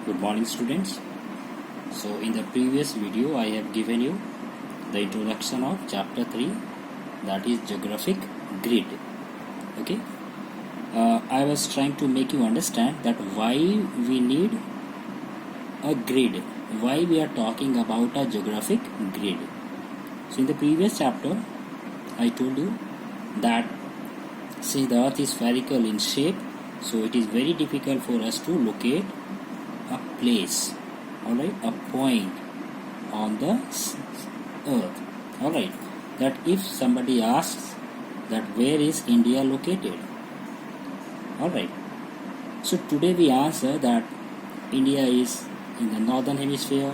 Good morning, students. So in the previous video I have given you the introduction of chapter 3, that is geographic grid. Okay, I was trying to make you understand that why we need a grid, why we are talking about a geographic grid. So in the previous chapter I told you that since the earth is spherical in shape, so it is very difficult for us to locate a place, alright, a point on the earth, alright, that if somebody asks that where is India located, alright, so today we answer that India is in the northern hemisphere.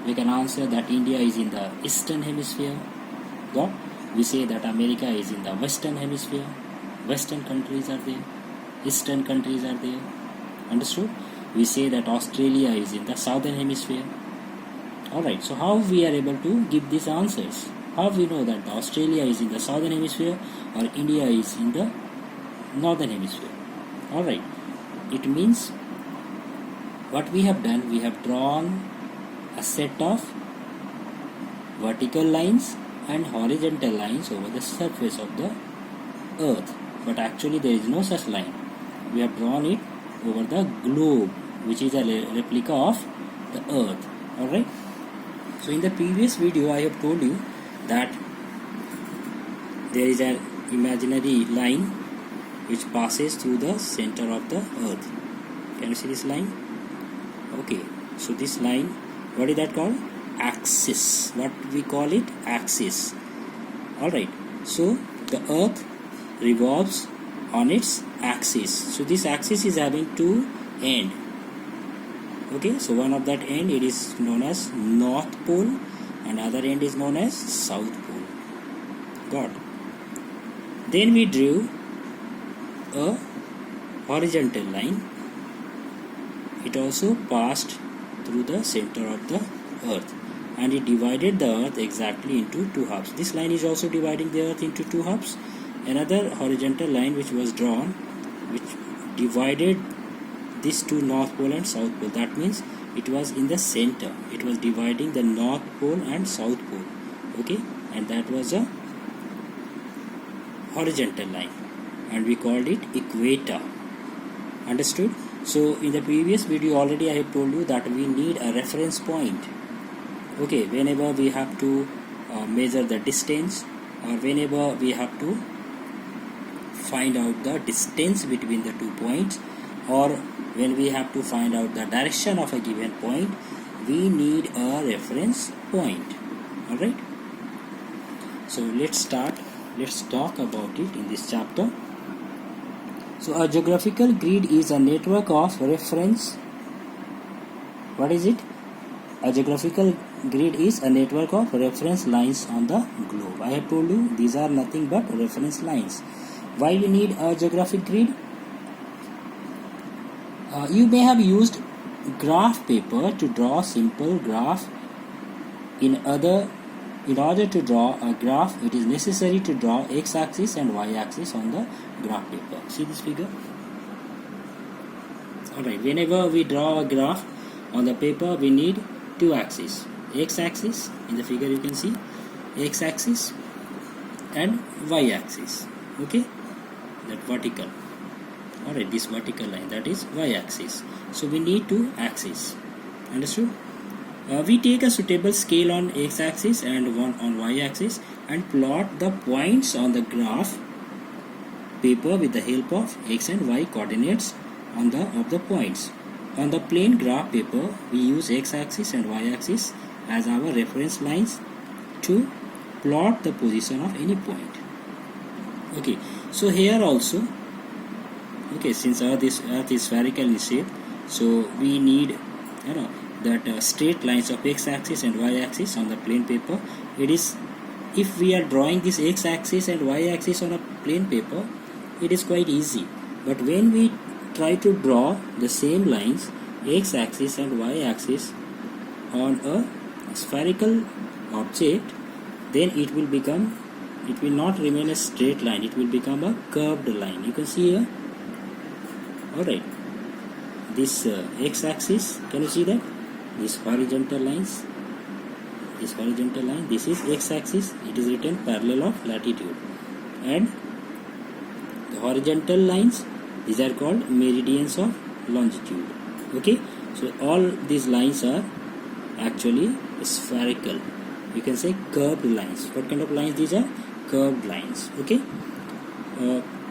We can answer that India is in the eastern hemisphere. But we say that America is in the western hemisphere. Western countries are there, eastern countries are there. Understood? We say that Australia is in the southern hemisphere. Alright, so how we are able to give these answers? How we know that Australia is in the southern hemisphere or India is in the northern hemisphere? Alright, it means what we have done, we have drawn a set of vertical lines and horizontal lines over the surface of the earth, but actually there is no such line. We have drawn it over the globe, which is a replica of the earth. Alright, so in the previous video I have told you that there is an imaginary line which passes through the center of the earth. Can you see this line? Okay, so this line, what is that called? Axis. What we call it? Axis. Alright, so the earth revolves on its axis. So this axis is having two ends. Okay, so one of that end, it is known as North Pole and other end is known as South Pole. Got. Then we drew a horizontal line. It also passed through the center of the earth and it divided the earth exactly into two halves. This line is also dividing the earth into two halves. Another horizontal line which was drawn, which divided these two North Pole and South Pole. That means it was in the center. It was dividing the North Pole and South Pole. Okay, and that was a horizontal line and we called it equator. Understood? So in the previous video already I have told you that we need a reference point. Okay, whenever we have to measure the distance or whenever we have to find out the distance between the 2 points, or when we have to find out the direction of a given point, we need a reference point. Alright, so let's talk about it in this chapter. So a geographical grid is a network of reference. What is it? A geographical grid is a network of reference lines on the globe. I have told you these are nothing but reference lines. Why you need a geographic grid? You may have used graph paper to draw simple graph. In order to draw a graph, it is necessary to draw x-axis and y-axis on the graph paper. See this figure? Alright, whenever we draw a graph on the paper, we need two axes. X-axis, in the figure you can see, x-axis and y-axis. Okay, that vertical. Alright, this vertical line, that is y-axis. So we need two axes. Understood? We take a suitable scale on x-axis and one on y-axis and plot the points on the graph paper with the help of x and y coordinates of the points. On the plain graph paper, we use x-axis and y-axis as our reference lines to plot the position of any point. Okay, so here also, okay, since earth is spherical in shape, so we need, that straight lines of x-axis and y-axis on the plain paper. It is, if we are drawing this x-axis and y-axis on a plain paper, it is quite easy. But when we try to draw the same lines, x-axis and y-axis, on a spherical object, then it will not remain a straight line. It will become a curved line. You can see here. Alright. this x-axis, can you see that? This horizontal lines, this horizontal line, this is x-axis, it is written parallel of latitude, and the horizontal lines, these are called meridians of longitude. Okay, so all these lines are actually spherical, you can say curved lines. What kind of lines these are? Curved lines. Okay,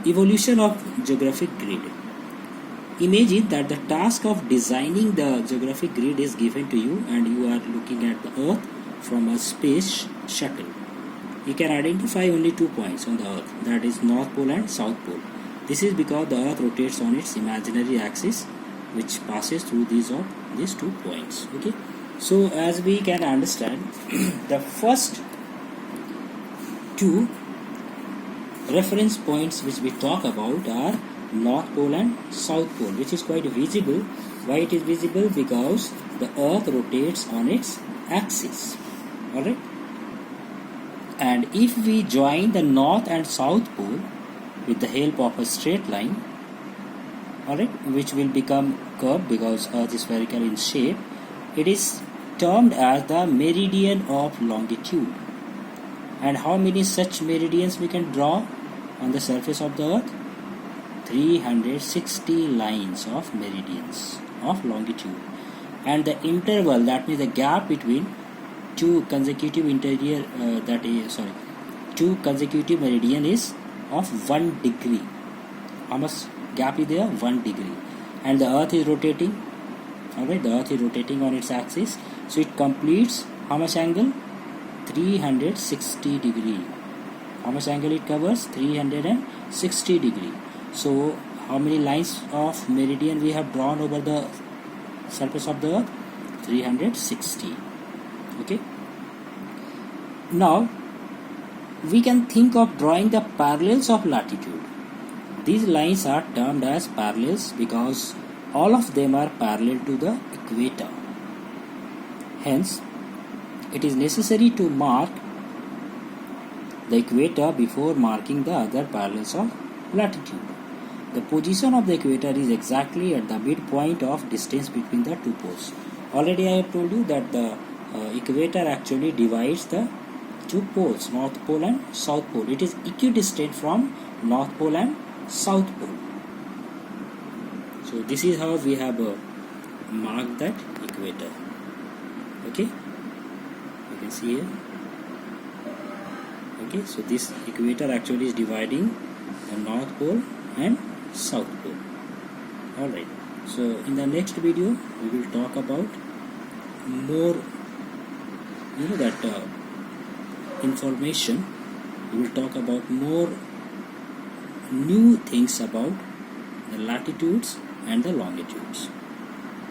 evolution of geographic grid. Imagine that the task of designing the geographic grid is given to you, and you are looking at the earth from a space shuttle. You can identify only 2 points on the earth, that is North Pole and South Pole. This is because the earth rotates on its imaginary axis, which passes through these 2 points. Okay, so as we can understand, the first 2 reference points which we talk about are North Pole and South Pole, which is quite visible. Why it is visible? Because the earth rotates on its axis. Alright, and if we join the North and South Pole with the help of a straight line, alright, which will become curved because earth is spherical in shape, it is termed as the meridian of longitude. And how many such meridians we can draw on the surface of the earth? 360 lines of meridians of longitude, and the interval, that means the gap between 2 consecutive two consecutive meridian is of 1 degree. How much gap is there? 1 degree. And the earth is rotating. Alright, the earth is rotating on its axis, so it completes how much angle? 360 degree. How much angle it covers? 360 degree. So how many lines of meridian we have drawn over the surface of the earth? 360. Okay, now we can think of drawing the parallels of latitude. These lines are termed as parallels because all of them are parallel to the equator. Hence, it is necessary to mark the equator before marking the other parallels of latitude. The position of the equator is exactly at the midpoint of distance between the 2 poles. Already I have told you that the equator actually divides the 2 poles, North Pole and South Pole. It is equidistant from North Pole and South Pole. So this is how we have marked that equator. Okay, you can see here. Okay, so this equator actually is dividing the North Pole and South Pole. Alright, so in the next video we will talk about more information. We will talk about more new things about the latitudes and the longitudes.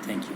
Thank you.